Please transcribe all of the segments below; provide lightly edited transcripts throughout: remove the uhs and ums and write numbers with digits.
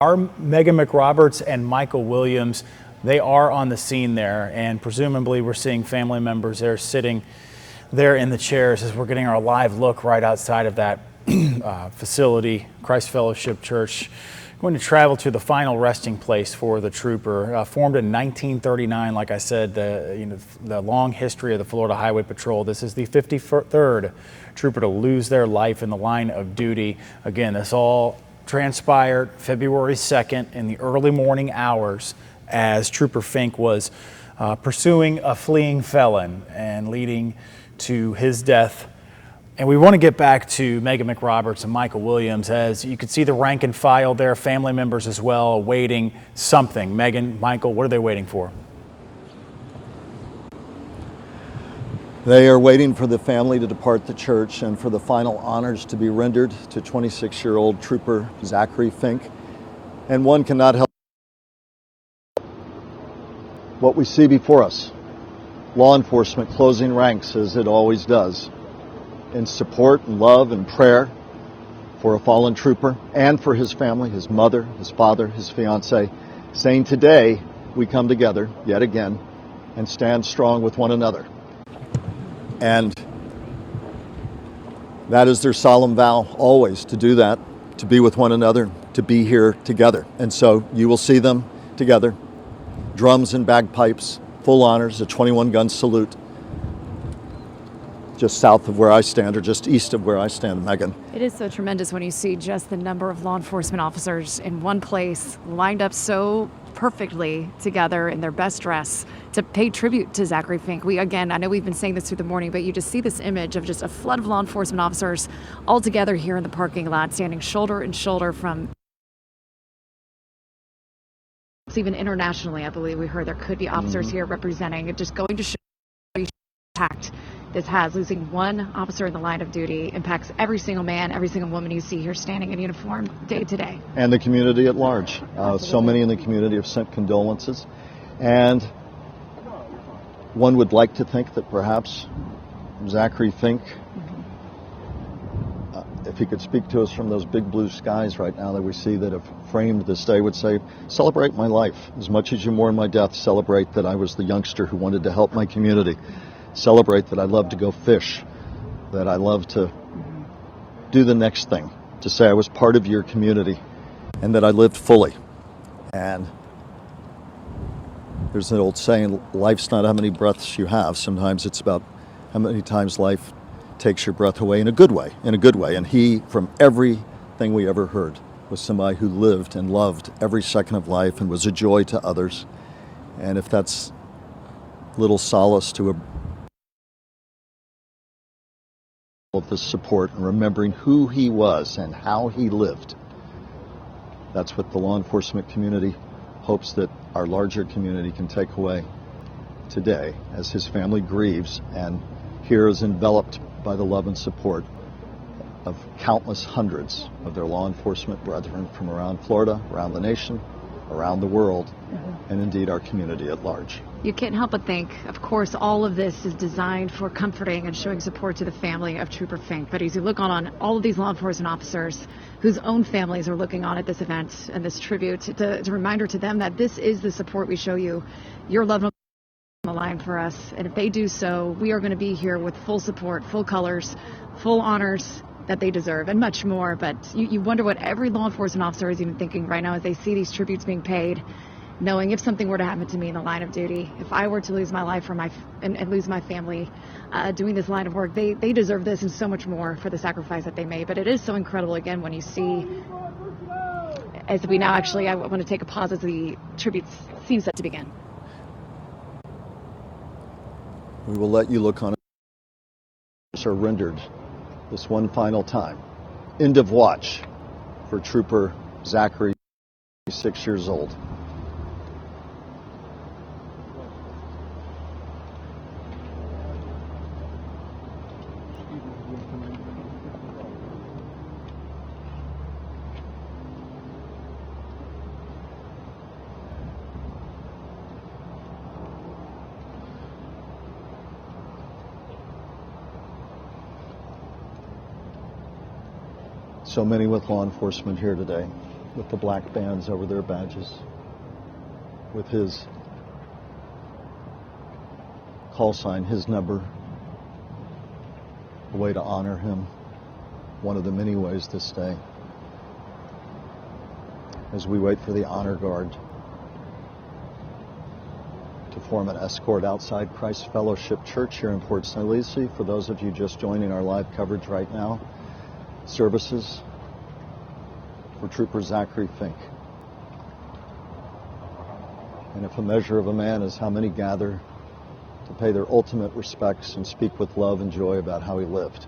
Are Megan McRoberts and Michael Williams, they are on the scene there, and presumably we're seeing family members there sitting there in the chairs as we're getting our live look right outside of that facility, Christ Fellowship Church. Going to travel to the final resting place for the trooper, formed in 1939. Like I said, the long history of the Florida Highway Patrol. This is the 53rd trooper to lose their life in the line of duty. Again, this all transpired February 2nd in the early morning hours as Trooper Fink was pursuing a fleeing felon and leading to his death. And we want to get back to Megan McRoberts and Michael Williams. As you can see, the rank and file there, family members as well, awaiting something. Megan, Michael, what are they waiting for? They are waiting for the family to depart the church and for the final honors to be rendered to 26-year-old Trooper Zachary Fink. And one cannot help what we see before us. Law enforcement closing ranks, as it always does, in support and love and prayer for a fallen trooper and for his family, his mother, his father, his fiance, saying today we come together yet again and stand strong with one another. And that is their solemn vow, always to do that, to be with one another, to be here together. And so you will see them together, drums and bagpipes, full honors, a 21-gun salute, just south of where I stand, or just east of where I stand, Megan. It is so tremendous when you see just the number of law enforcement officers in one place, lined up so perfectly together in their best dress to pay tribute to Zachary Fink. I know we've been saying this through the morning, but you just see this image of just a flood of law enforcement officers all together here in the parking lot, standing shoulder to shoulder from even internationally. I believe we heard there could be officers here representing it, just going to show you impact this has. Losing one officer in the line of duty impacts every single man, every single woman you see here standing in uniform day to day. And the community at large. So many in the community have sent condolences. And one would like to think that perhaps Zachary Fink, if he could speak to us from those big blue skies right now that we see that have framed this day, would say, celebrate my life. As much as you mourn my death, celebrate that I was the youngster who wanted to help my community. Celebrate that I love to go fish, that I love to do the next thing, to say I was part of your community, and that I lived fully. And there's an old saying, life's not how many breaths you have. Sometimes it's about how many times life takes your breath away in a good way, And he, from everything we ever heard, was somebody who lived and loved every second of life and was a joy to others. And if that's little solace to of the support and remembering who he was and how he lived, that's what the law enforcement community hopes that our larger community can take away today as his family grieves and here is enveloped by the love and support of countless hundreds of their law enforcement brethren from around Florida, around the nation, around the world, and indeed our community at large. You can't help but think, of course, all of this is designed for comforting and showing support to the family of Trooper Fink. But as you look on all of these law enforcement officers whose own families are looking on at this event and this tribute, it's a reminder to them that this is the support we show you. Your loved ones on the line for us. And if they do so, we are going to be here with full support, full colors, full honors that they deserve, and much more. But you wonder what every law enforcement officer is even thinking right now as they see these tributes being paid, knowing if something were to happen to me in the line of duty, if I were to lose my life and lose my family doing this line of work, they deserve this and so much more for the sacrifice that they made. But it is so incredible, again, when you see, as we now I want to take a pause as the tribute seems set to begin. We will let you look on it. Are rendered this one final time. End of watch for Trooper Zachary, 6 years old. So many with law enforcement here today. with the black bands over their badges, with his call sign, his number, a way to honor him, one of the many ways this day. As we wait for the honor guard to form an escort outside Christ Fellowship Church here in Port St. Lucie. For those of you just joining our live coverage right now, services for Trooper Zachary Fink. And if a measure of a man is how many gather to pay their ultimate respects and speak with love and joy about how he lived,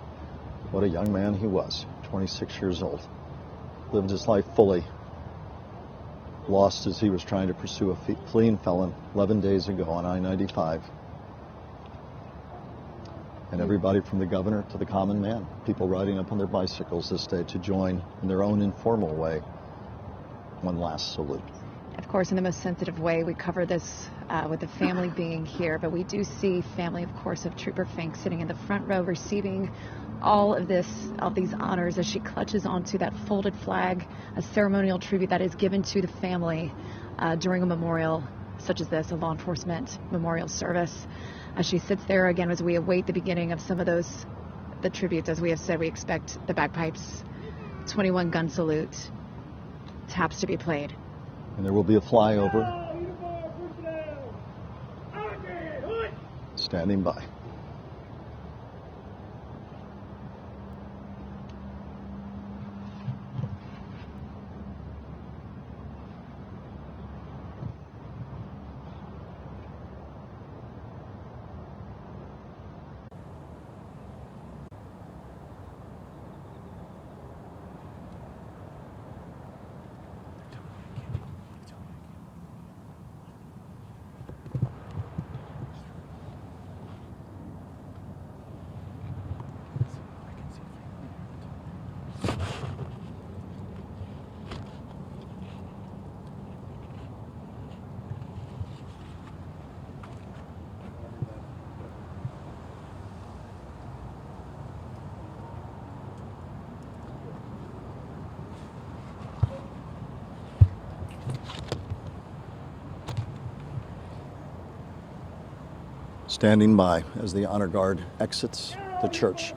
what a young man he was, 26 years old. Lived his life fully, lost as he was trying to pursue a fleeing felon 11 days ago on I-95. And everybody from the governor to the common man, people riding up on their bicycles this day to join in their own informal way one last salute. Of course, in the most sensitive way, we cover this with the family being here, but we do see family, of course, of Trooper Fink sitting in the front row receiving all of these honors as she clutches onto that folded flag, a ceremonial tribute that is given to the family during a memorial such as this, a law enforcement memorial service. As she sits there again, as we await the beginning of some of the tributes, as we have said, we expect the bagpipes, 21 gun salute, taps to be played. And there will be a flyover. Standing by. Standing by as the honor guard exits the church.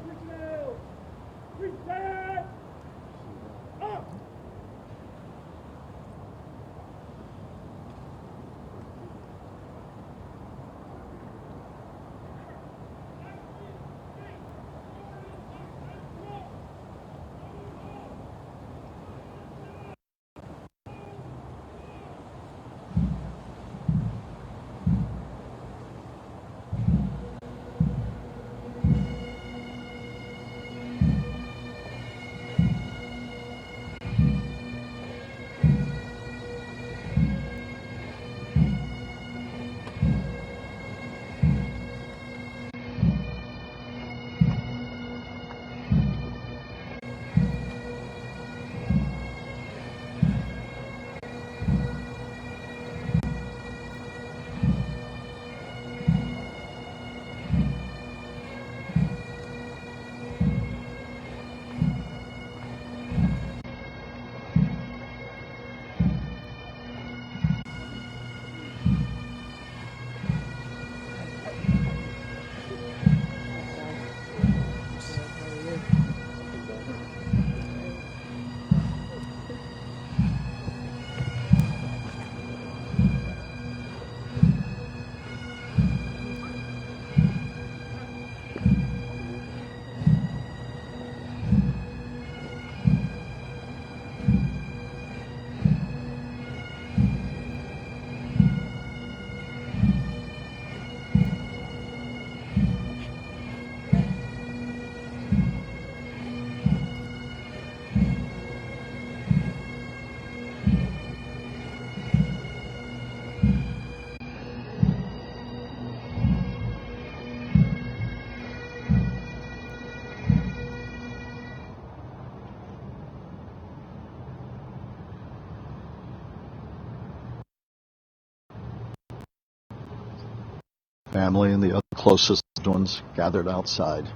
Family and the other closest ones gathered outside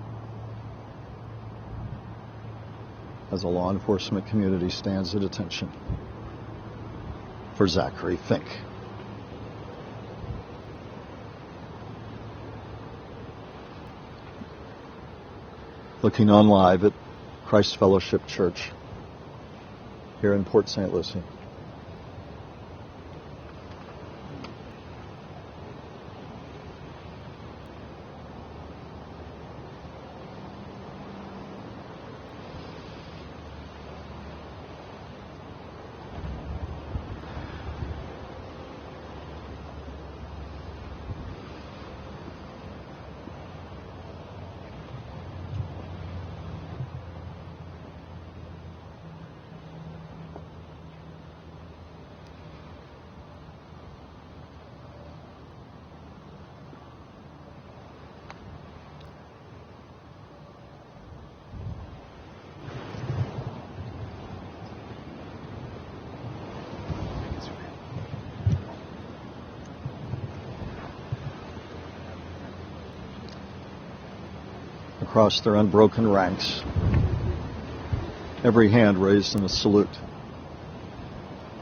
as the law enforcement community stands at attention. for Zachary Fink. Looking on live at Christ Fellowship Church here in Port St. Lucie. Across their unbroken ranks, every hand raised in a salute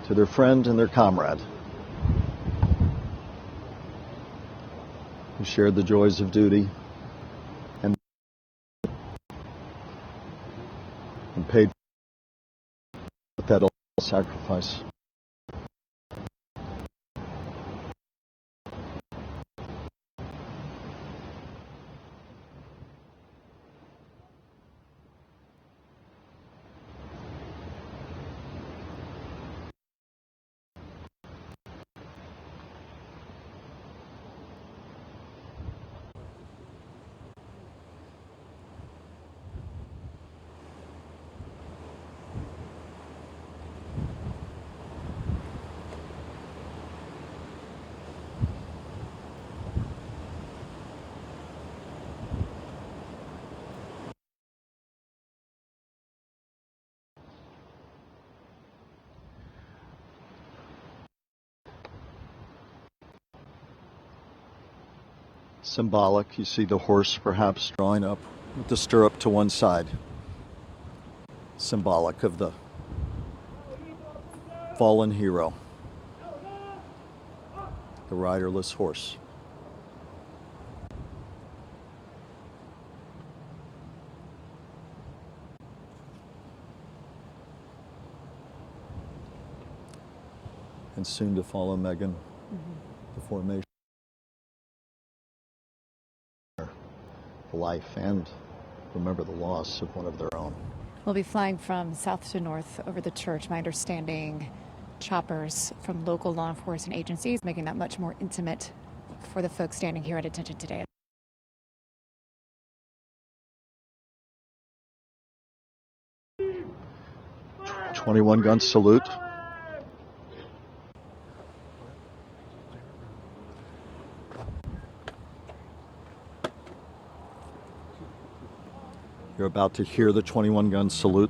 to their friend and their comrade who shared the joys of duty and paid with that sacrifice. Symbolic, you see the horse perhaps drawing up with the stirrup to one side. Symbolic of the fallen hero, the riderless horse. And soon to follow, Megan, the formation. Life and, remember, the loss of one of their own. We'll be flying from south to north over the church. My understanding, choppers from local law enforcement agencies, making that much more intimate for the folks standing here at attention today. 21 gun salute. You're about to hear the 21 gun salute.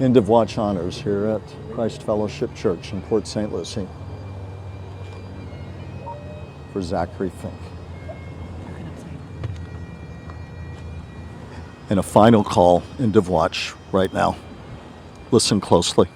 End of watch honors here at Christ Fellowship Church in Port St. Lucie for Zachary Fink. And a final call, end of watch right now. Listen closely.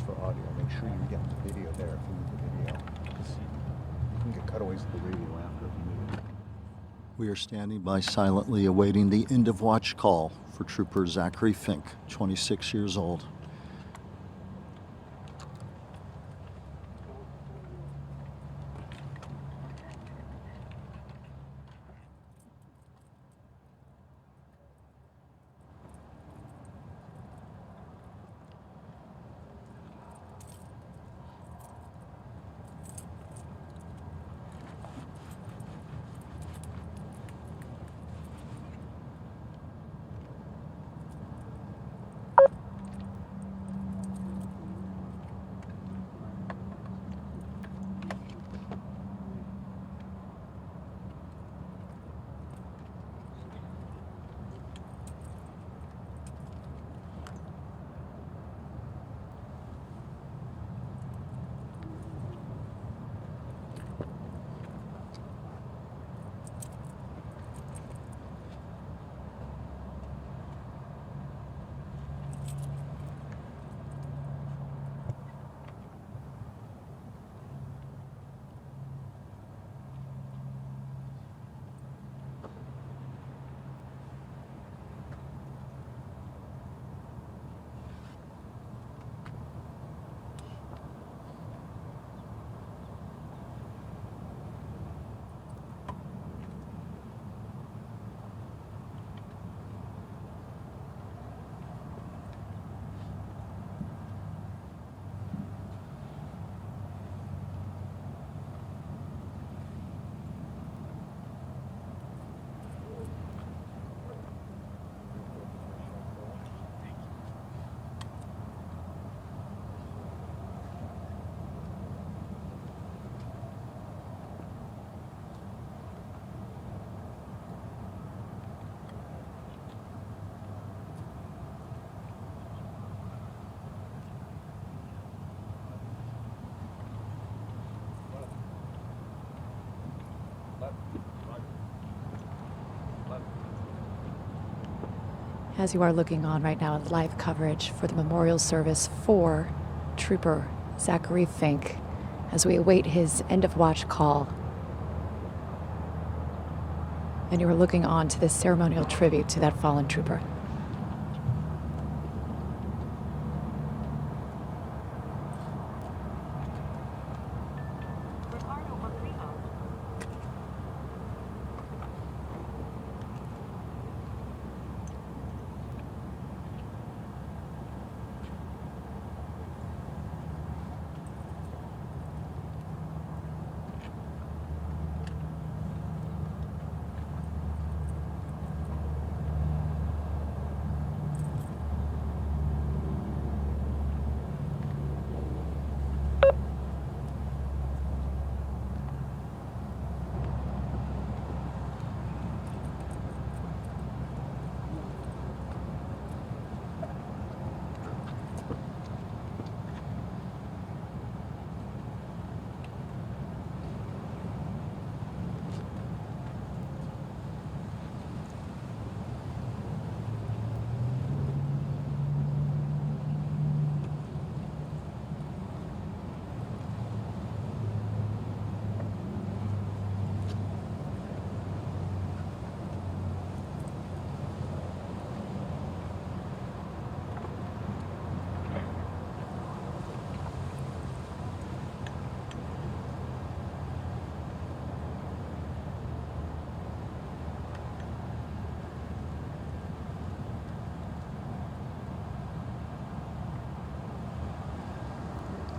For audio, make sure you get the video there if you need the video. You can get cutaways of the radio after if you need it. We are standing by silently awaiting the end of watch call for Trooper Zachary Fink, 26 years old. As you are looking on right now, live coverage for the memorial service for Trooper Zachary Fink as we await his end-of-watch call. And you are looking on to this ceremonial tribute to that fallen trooper.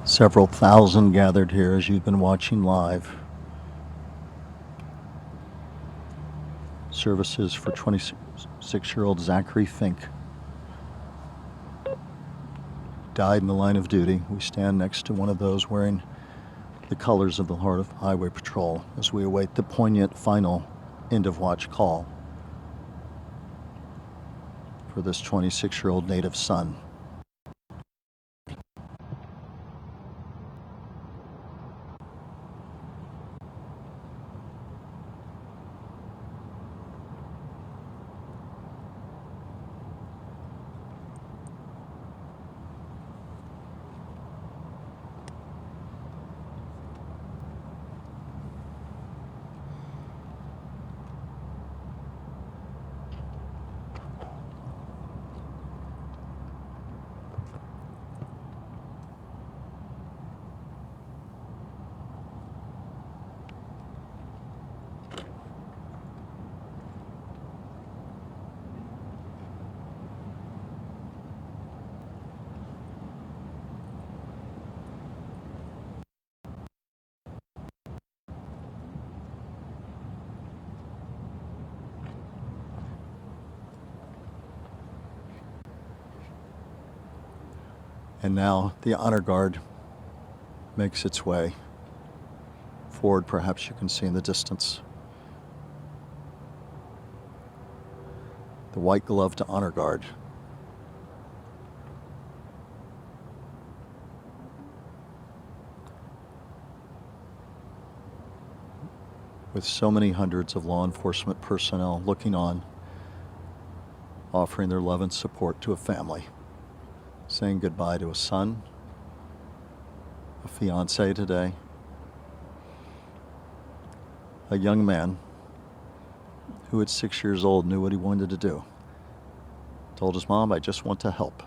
Several thousand gathered here as you've been watching live. Services for 26-year-old Zachary Fink. Died in the line of duty. We stand next to one of those wearing the colors of the Heart of Highway Patrol as we await the poignant final end-of-watch call for this 26-year-old native son. And now the honor guard makes its way forward. Perhaps you can see in the distance the white-gloved honor guard. With so many hundreds of law enforcement personnel looking on, offering their love and support to a family, saying goodbye to a son, a fiance today, a young man who at 6 years old knew what he wanted to do. Told his mom, "I just want to help."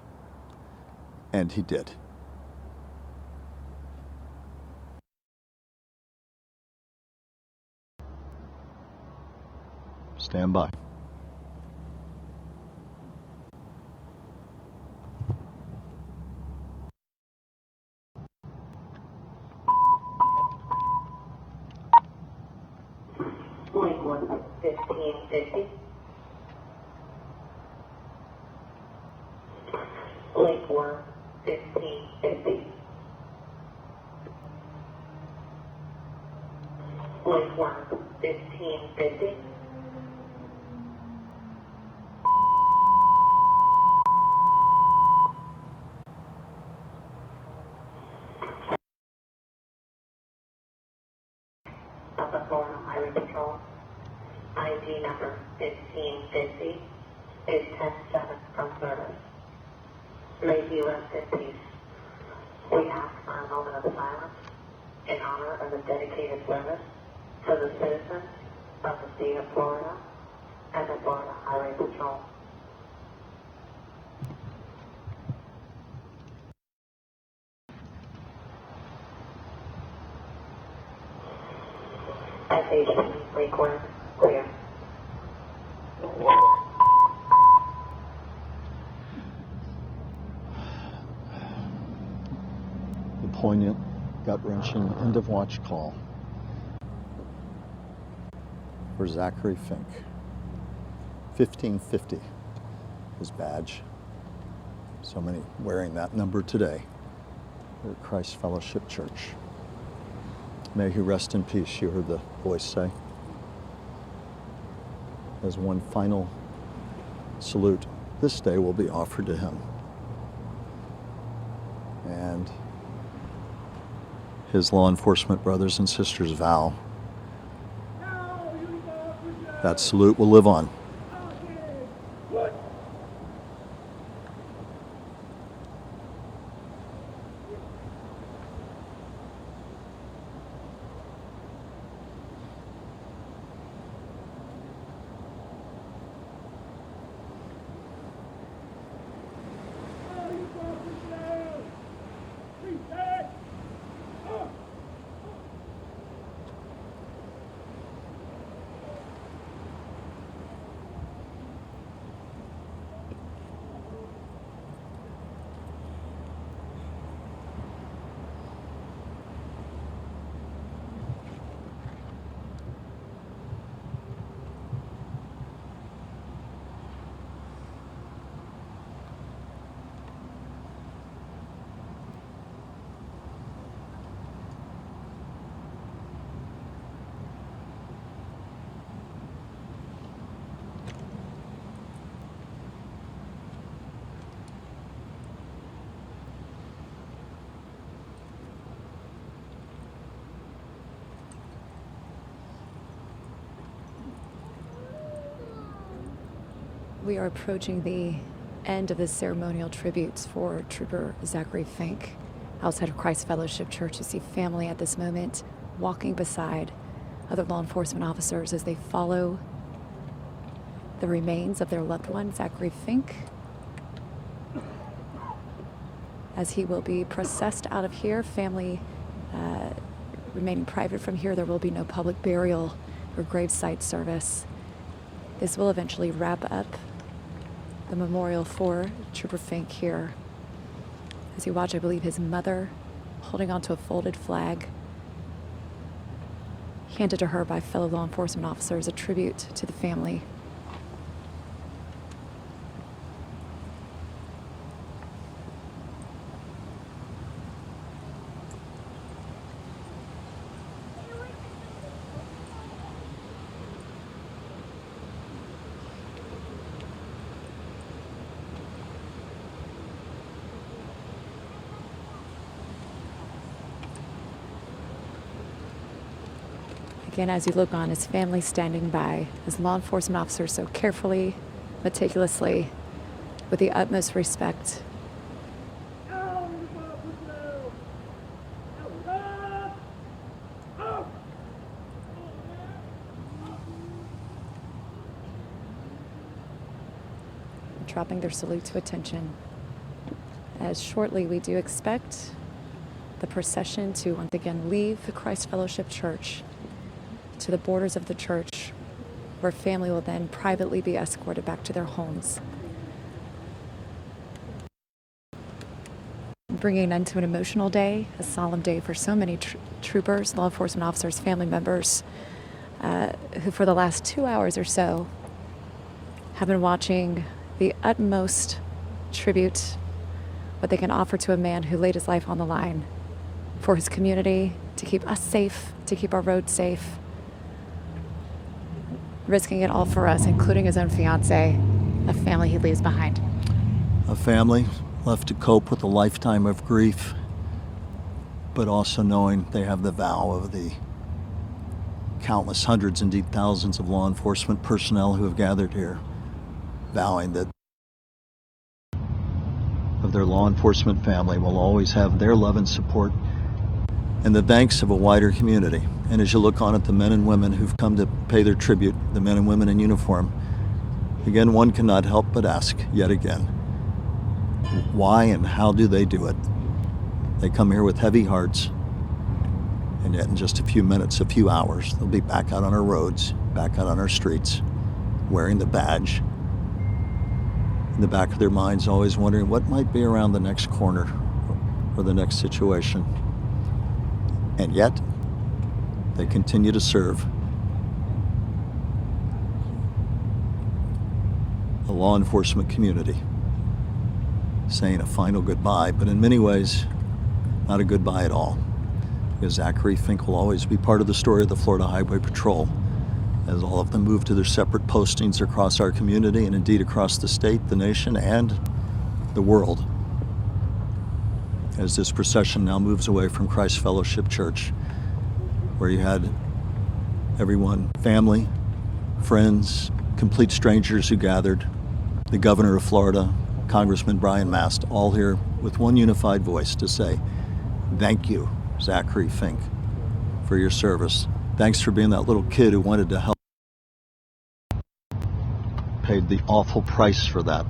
And he did. Stand by. Link 11550. Link 11550. Link 11550. South Florida Highway Patrol. ID number 1550. is 10-7 from service. May he rest in peace. We ask for a moment of silence in honor of the dedicated service to the citizens of the state of Florida and the Florida Highway Patrol. FHP Lakewood, clear. The poignant, gut-wrenching end-of-watch call for Zachary Fink. 1550, his badge. So many wearing that number today at Christ Fellowship Church. May he rest in peace, you heard the voice say. As one final salute this day will be offered to him. And his law enforcement brothers and sisters vow that salute will live on. We are approaching the end of the ceremonial tributes for Trooper Zachary Fink outside of Christ Fellowship Church. You see family at this moment walking beside other law enforcement officers as they follow the remains of their loved one, Zachary Fink, as he will be processed out of here. Family remaining private from here. There will be no public burial or gravesite service. This will eventually wrap up the memorial for Trooper Fink here. As you watch, I believe his mother holding onto a folded flag handed to her by fellow law enforcement officers, a tribute to the family. Again, as you look on, his family standing by, his law enforcement officers so carefully, meticulously, with the utmost respect. Dropping their salute to attention. As shortly we do expect the procession to once again leave the Christ Fellowship Church to the borders of the church, where family will then privately be escorted back to their homes. Bringing an end to an emotional day, a solemn day for so many troopers, law enforcement officers, family members, who for the last 2 hours or so have been watching the utmost tribute, what they can offer to a man who laid his life on the line for his community, to keep us safe, to keep our roads safe, risking it all for us, including his own fiancée, a family he leaves behind. A family left to cope with a lifetime of grief, but also knowing they have the vow of the countless hundreds, indeed thousands of law enforcement personnel who have gathered here, vowing that of their law enforcement family will always have their love and support and the thanks of a wider community. And as you look on at the men and women who've come to pay their tribute, the men and women in uniform, again, one cannot help but ask yet again, why and how do they do it? They come here with heavy hearts, and yet in just a few minutes, a few hours, they'll be back out on our roads, back out on our streets, wearing the badge. In the back of their minds, always wondering what might be around the next corner or the next situation. And yet, they continue to serve the law enforcement community, saying a final goodbye, but in many ways, not a goodbye at all. Because Zachary Fink will always be part of the story of the Florida Highway Patrol, as all of them move to their separate postings across our community and indeed across the state, the nation, and the world. As this procession now moves away from Christ Fellowship Church, where you had everyone, family, friends, complete strangers who gathered, the governor of Florida, Congressman Brian Mast, all here with one unified voice to say, thank you, Zachary Fink, for your service. Thanks for being that little kid who wanted to help. Paid the awful price for that,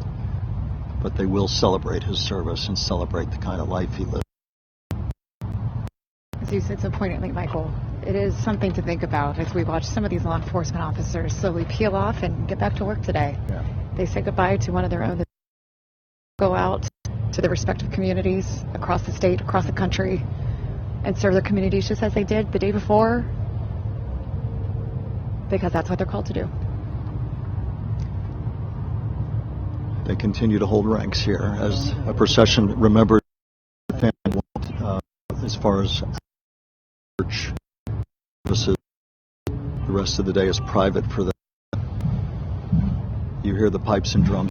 but they will celebrate his service and celebrate the kind of life he lived. As you said so poignantly, Michael, it is something to think about as we watch some of these law enforcement officers slowly peel off and get back to work today. Yeah. They say goodbye to one of their own that go out to their respective communities across the state, across the country, and serve their communities just as they did the day before, because that's what they're called to do. They continue to hold ranks here as a procession remembered as far as church services. The rest of the day is private for them. You hear the pipes and drums.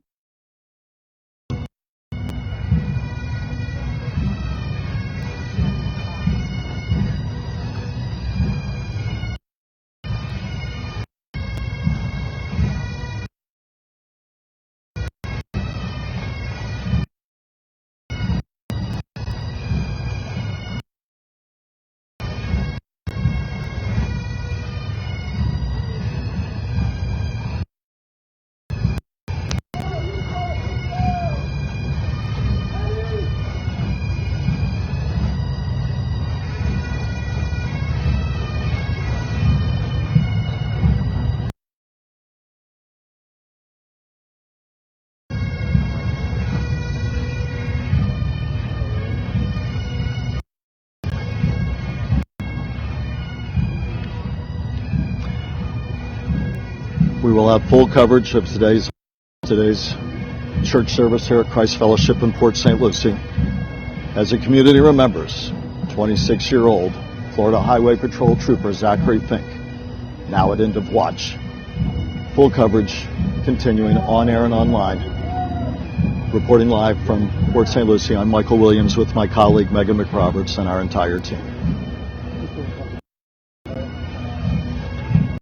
We will have full coverage of today's church service here at Christ Fellowship in Port St. Lucie. As the community remembers, 26-year-old Florida Highway Patrol Trooper Zachary Fink, now at end of watch. Full coverage continuing on air and online. Reporting live from Port St. Lucie, I'm Michael Williams with my colleague Megan McRoberts and our entire team.